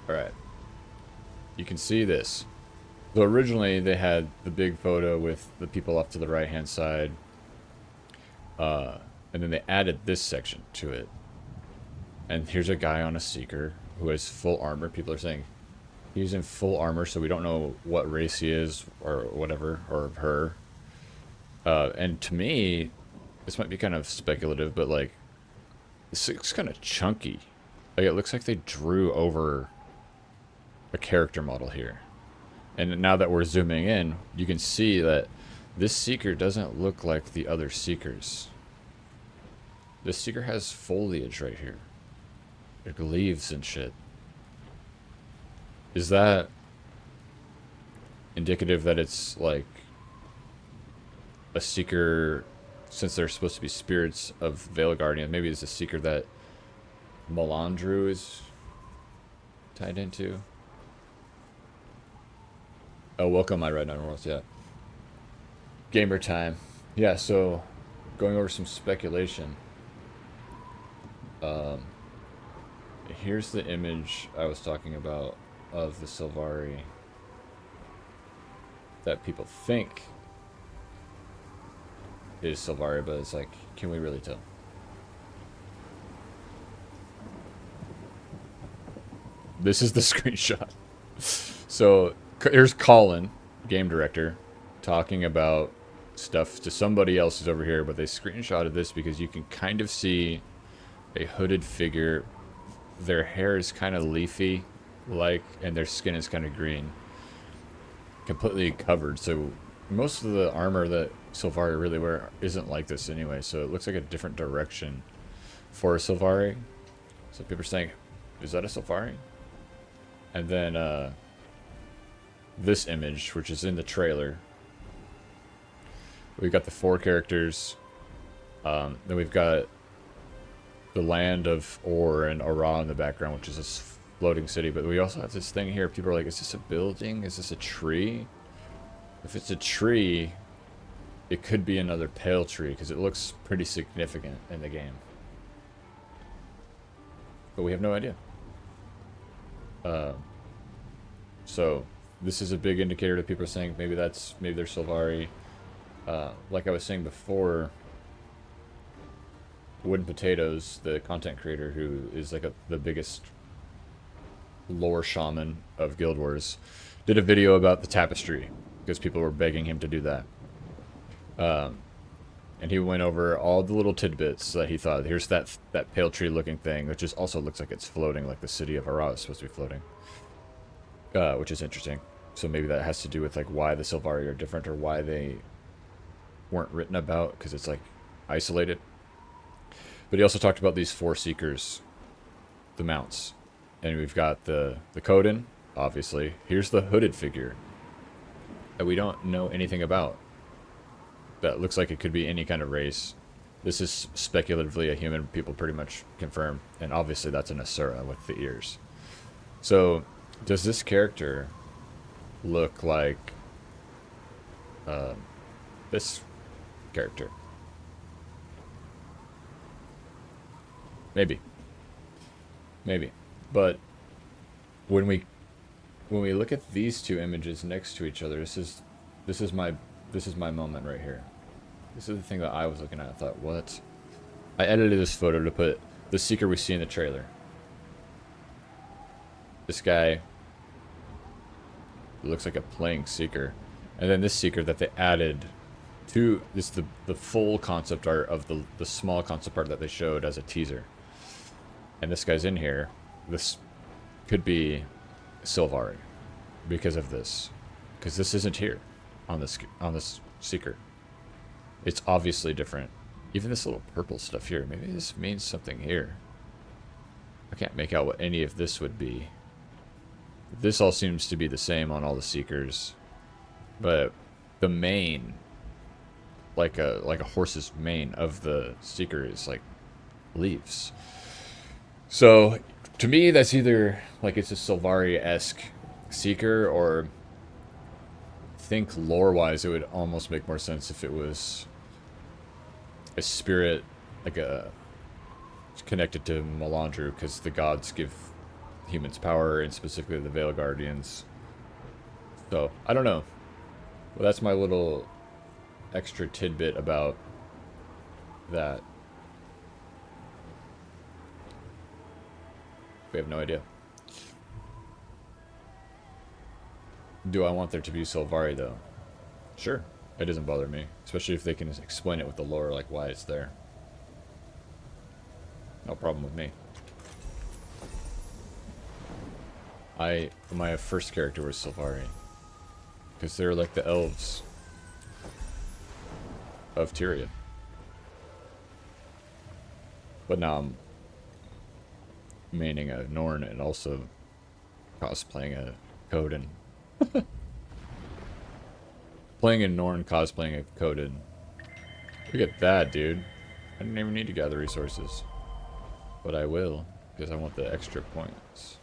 Alright. You can see this. So originally they had the big photo with the people off to the right hand side. And then they added this section to it. And here's a guy on a Seeker who has full armor. People are saying he's in full armor, so we don't know what race he is or whatever, or her. And to me, this might be kind of speculative, but like, this looks kind of chunky. Like, it looks like they drew over a character model here. And now that we're zooming in, you can see that this Seeker doesn't look like the other Seekers. This Seeker has foliage right here. Like leaves and shit. Is that indicative that it's like a Seeker, since they're supposed to be spirits of Veil Guardian, maybe it's a Seeker that Melandru is tied into? Oh, welcome, my Red Nine Worlds, yeah. Gamer time. Yeah, so going over some speculation. Here's the image I was talking about of the Sylvari that people think is Sylvari, but it's like, can we really tell? This is the screenshot. So here's Colin, game director, talking about stuff to somebody else who's over here, but they screenshotted this because you can kind of see a hooded figure. Their hair is kind of leafy, like, and their skin is kind of green, completely covered. So most of the armor that Sylvari really wear isn't like this anyway. So it looks like a different direction for a Sylvari. So people are saying, is that a Sylvari? And then this image, which is in the trailer, we've got the 4 characters. Then we've got the land of Or and Ara in the background, which is this floating city. But we also have this thing here. People are like, is this a building? Is this a tree? If it's a tree, it could be another pale tree because it looks pretty significant in the game. But we have no idea. So this is a big indicator that people are saying maybe they're Sylvari. Like I was saying before, Wooden Potatoes, the content creator who is like the biggest lore shaman of Guild Wars, did a video about the tapestry because people were begging him to do that. And he went over all the little tidbits that he thought. Here's that pale tree looking thing, which also looks like it's floating, like the city of Ara is supposed to be floating, which is interesting. So maybe that has to do with like why the Sylvari are different or why they weren't written about, because it's like isolated. But he also talked about these 4 Seekers, the mounts. And we've got the Coden, obviously. Here's the hooded figure that we don't know anything about. That looks like it could be any kind of race. This is speculatively a human, people pretty much confirm. And obviously that's an Asura with the ears. So, does this character look like this character? Maybe. Maybe. But when we look at these 2 images next to each other, this is my moment right here. This is the thing that I was looking at. I thought, what? I edited this photo to put the Seeker we see in the trailer. This guy looks like a playing Seeker. And then this Seeker that they added to this, the full concept art of the small concept art that they showed as a teaser. And this guy's in here. This could be Sylvari because of this. Because this isn't here on this Seeker. It's obviously different. Even this little purple stuff here. Maybe this means something here. I can't make out what any of this would be. This all seems to be the same on all the Seekers. But the mane, like a horse's mane of the Seeker, is like leaves. So to me, that's either like it's a Sylvari-esque Seeker, or think lore-wise, it would almost make more sense if it was a spirit, like a connected to Melandru, because the gods give humans' power, and specifically the Veil Guardians. So, I don't know. Well, that's my little extra tidbit about that. We have no idea. Do I want there to be Sylvari, though? Sure. It doesn't bother me. Especially if they can explain it with the lore, like why it's there. No problem with me. My first character was Sylvari. Because they're like the elves of Tyrion. But now I'm maining a Norn and also cosplaying a Coden. Playing a Norn, cosplaying a Coden. Look at that, dude. I didn't even need to gather resources. But I will, because I want the extra points.